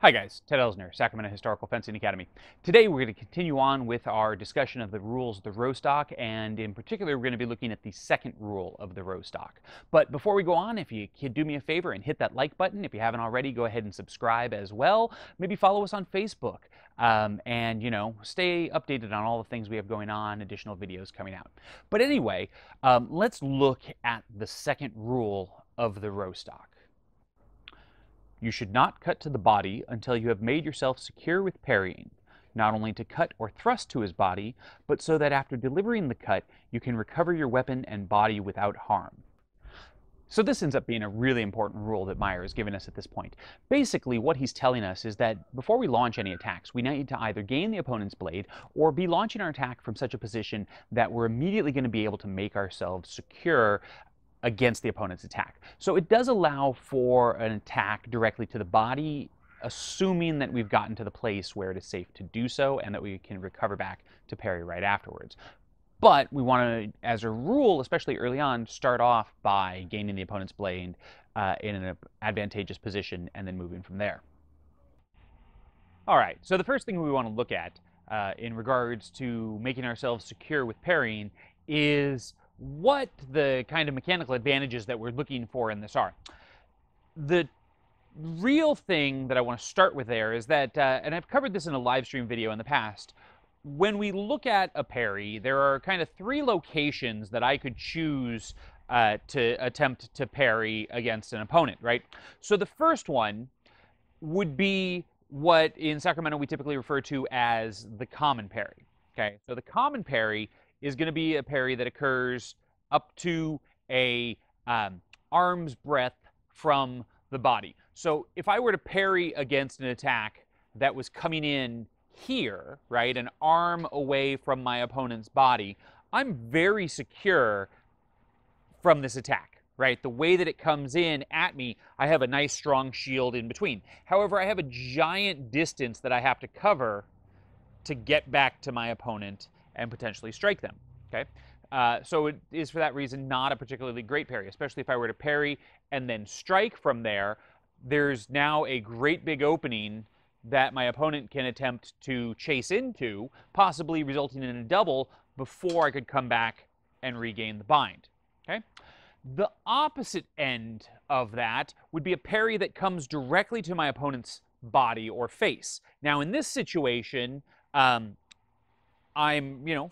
Hi guys, Ted Elsner, Sacramento Historical Fencing Academy. Today we're going to continue on with our discussion of the rules of the row stock, and in particular we're going to be looking at the second rule of the row stock. But before we go on, if you could do me a favor and hit that like button. If you haven't already, go ahead and subscribe as well. Maybe follow us on Facebook, and stay updated on all the things we have going on, additional videos coming out. But anyway, let's look at the second rule of the row stock. You should not cut to the body until you have made yourself secure with parrying, not only to cut or thrust to his body, but so that after delivering the cut, you can recover your weapon and body without harm. So this ends up being a really important rule that Meyer has given us at this point. Basically, what he's telling us is that before we launch any attacks, we need to either gain the opponent's blade or be launching our attack from such a position that we're immediately going to be able to make ourselves secure against the opponent's attack. So it does allow for an attack directly to the body, assuming that we've gotten to the place where it is safe to do so and that we can recover back to parry right afterwards. But we want to, as a rule, especially early on, start off by gaining the opponent's blade in an advantageous position and then moving from there. All right, so the first thing we want to look at in regards to making ourselves secure with parrying is what the kind of mechanical advantages that we're looking for in this are. The real thing that I want to start with there is that, and I've covered this in a live stream video in the past, when we look at a parry, there are kind of three locations that I could choose to attempt to parry against an opponent, right? So the first one would be what in Sacramento we typically refer to as the common parry. Okay, so the common parry is going to be a parry that occurs up to a arm's breadth from the body. So if I were to parry against an attack that was coming in here, right, an arm away from my opponent's body, I'm very secure from this attack, right? The way that it comes in at me, I have a nice strong shield in between. However, I have a giant distance that I have to cover to get back to my opponent and potentially strike them, okay? So it is for that reason not a particularly great parry, especially if I were to parry and then strike from there. There's now a great big opening that my opponent can attempt to chase into, possibly resulting in a double before I could come back and regain the bind, okay? The opposite end of that would be a parry that comes directly to my opponent's body or face. Now, in this situation, I'm,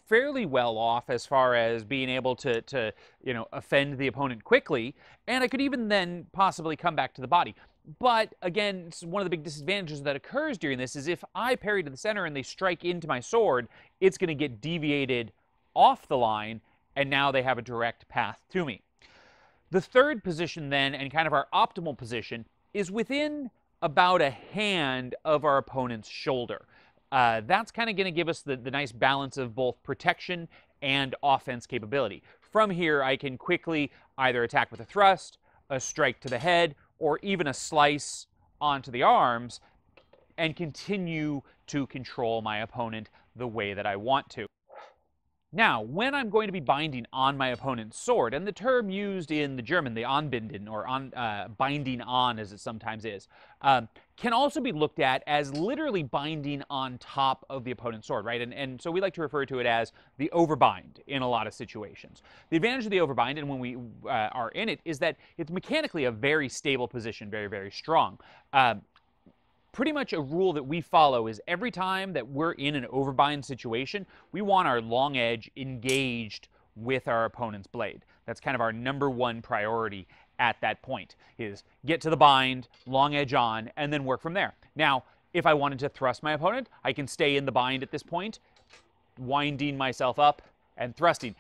fairly well off as far as being able to offend the opponent quickly, and I could even then possibly come back to the body. But again, one of the big disadvantages that occurs during this is if I parry to the center and they strike into my sword, it's going to get deviated off the line, and now they have a direct path to me. The third position then, and kind of our optimal position, is within about a hand of our opponent's shoulder. That's kind of going to give us the nice balance of both protection and offense capability. From here, I can quickly either attack with a thrust, a strike to the head, or even a slice onto the arms, and continue to control my opponent the way that I want to. Now, when I'm going to be binding on my opponent's sword, and the term used in the German, the anbinden, or binding on as it sometimes is, can also be looked at as literally binding on top of the opponent's sword, right? And so we like to refer to it as the overbind in a lot of situations. The advantage of the overbind, and when we are in it, is that it's mechanically a very stable position, very, very strong. Pretty much a rule that we follow is every time that we're in an overbind situation, we want our long edge engaged with our opponent's blade. That's kind of our #1 priority at that point, is get to the bind, long edge on, and then work from there. Now, if I wanted to thrust my opponent, I can stay in the bind at this point, winding myself up and thrusting.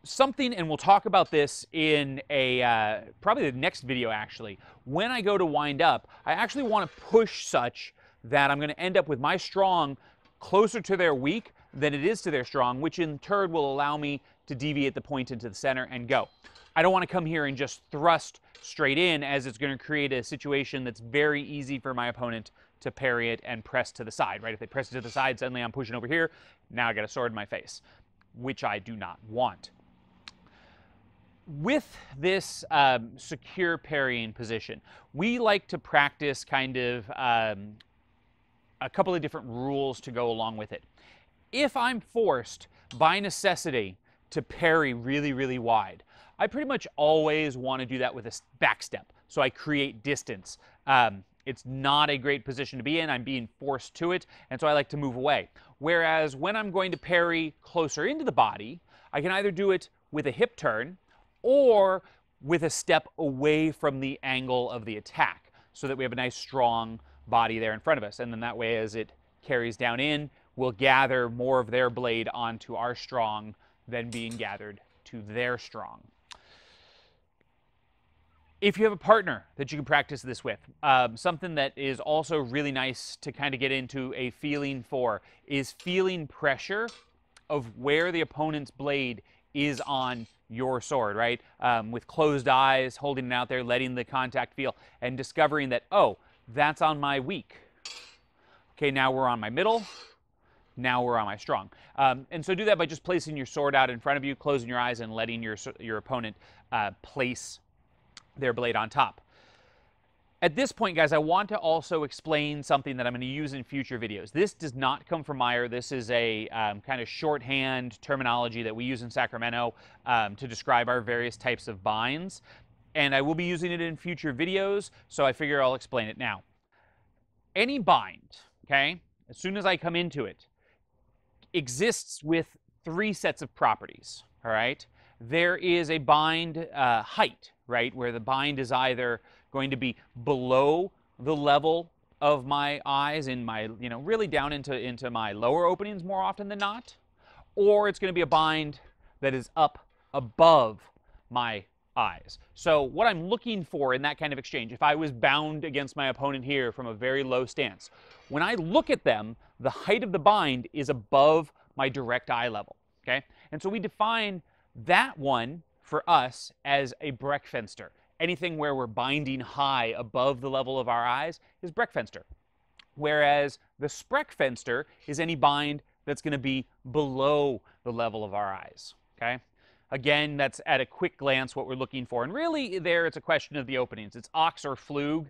Something, and we'll talk about this in a probably the next video actually, when I go to wind up, I actually want to push such that I'm going to end up with my strong closer to their weak than it is to their strong, which in turn will allow me to deviate the point into the center and go. I don't want to come here and just thrust straight in, as it's going to create a situation that's very easy for my opponent to parry it and press to the side, right? If they press it to the side, suddenly I'm pushing over here, now I got a sword in my face, which I do not want. With this secure parrying position, we like to practice kind of a couple of different rules to go along with it. If I'm forced by necessity to parry really, really wide, I pretty much always want to do that with a back step. So I create distance. It's not a great position to be in. I'm being forced to it, and so I like to move away. Whereas when I'm going to parry closer into the body, I can either do it with a hip turn or with a step away from the angle of the attack, so that we have a nice strong body there in front of us. And then that way, as it carries down in, we'll gather more of their blade onto our strong than being gathered to their strong. If you have a partner that you can practice this with, something that is also really nice to kind of get into a feeling for is feeling pressure of where the opponent's blade is on your sword, right? With closed eyes, holding it out there, letting the contact feel, and discovering that, oh, that's on my weak. Okay, now we're on my middle. Now we're on my strong. And so do that by just placing your sword out in front of you, closing your eyes, and letting your opponent place their blade on top. At this point, guys, I want to also explain something that I'm going to use in future videos. This does not come from Meyer. This is a kind of shorthand terminology that we use in Sacramento to describe our various types of binds. And I will be using it in future videos, so I figure I'll explain it now. Any bind, okay, as soon as I come into it, exists with three sets of properties, all right? There is a bind height, right, where the bind is either going to be below the level of my eyes in my, really down into my lower openings more often than not, or it's going to be a bind that is up above my eyes. So what I'm looking for in that kind of exchange, if I was bound against my opponent here from a very low stance, when I look at them, the height of the bind is above my direct eye level, okay? And so we define that one for us as a Breckfenster. Anything where we're binding high above the level of our eyes is Breckfenster. Whereas the Spreckfenster is any bind that's going to be below the level of our eyes, okay? Again, that's at a quick glance what we're looking for. And really there it's a question of the openings. It's Ox or Flug,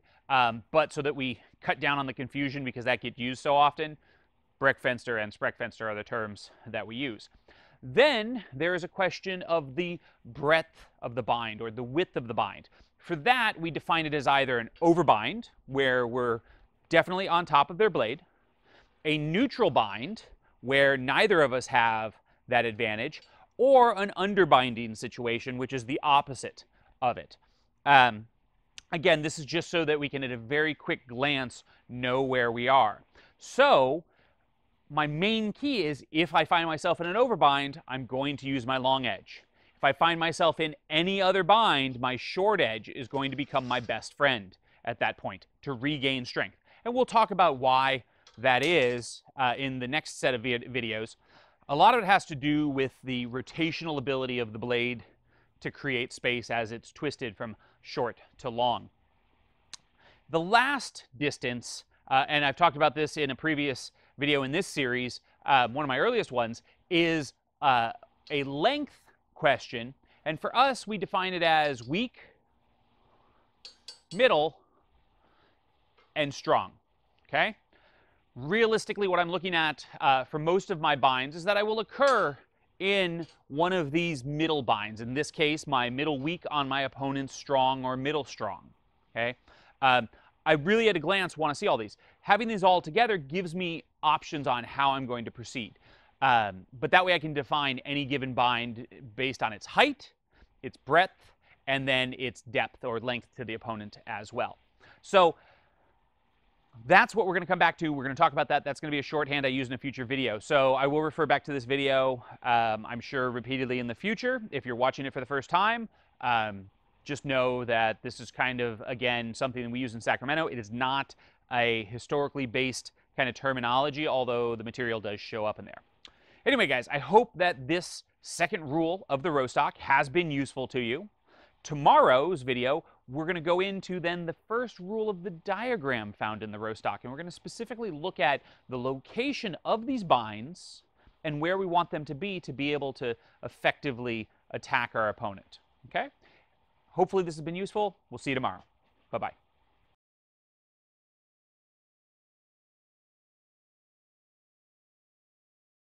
but so that we cut down on the confusion because that gets used so often, Breckfenster and Spreckfenster are the terms that we use. Then there is a question of the breadth of the bind or the width of the bind. For that, we define it as either an overbind, where we're definitely on top of their blade, a neutral bind, where neither of us have that advantage, or an underbinding situation, which is the opposite of it. Again, this is just so that we can, at a very quick glance, know where we are. So my main key is if I find myself in an overbind, I'm going to use my long edge. If I find myself in any other bind, my short edge is going to become my best friend at that point to regain strength. And we'll talk about why that is in the next set of videos. A lot of it has to do with the rotational ability of the blade to create space as it's twisted from short to long. The last distance, and I've talked about this in a previous video in this series, one of my earliest ones, is a length question. And for us, we define it as weak, middle, and strong, okay? Realistically, what I'm looking at for most of my binds is that I will occur in one of these middle binds. In this case, my middle weak on my opponent's strong or middle strong, okay? I really at a glance want to see all these. Having these all together gives me options on how I'm going to proceed. But that way I can define any given bind based on its height, its breadth, and then its depth or length to the opponent as well. So that's what we're going to come back to. We're going to talk about that. That's going to be a shorthand I use in a future video. So I will refer back to this video, I'm sure, repeatedly in the future. If you're watching it for the first time, just know that this is kind of, again, something we use in Sacramento. It is not a historically based kind of terminology, although the material does show up in there. Anyway, guys, I hope that this second rule of the Rostock has been useful to you. Tomorrow's video, we're going to go into then the first rule of the diagram found in the Rostock, and we're going to specifically look at the location of these binds and where we want them to be able to effectively attack our opponent. Okay? Hopefully this has been useful. We'll see you tomorrow. Bye-bye.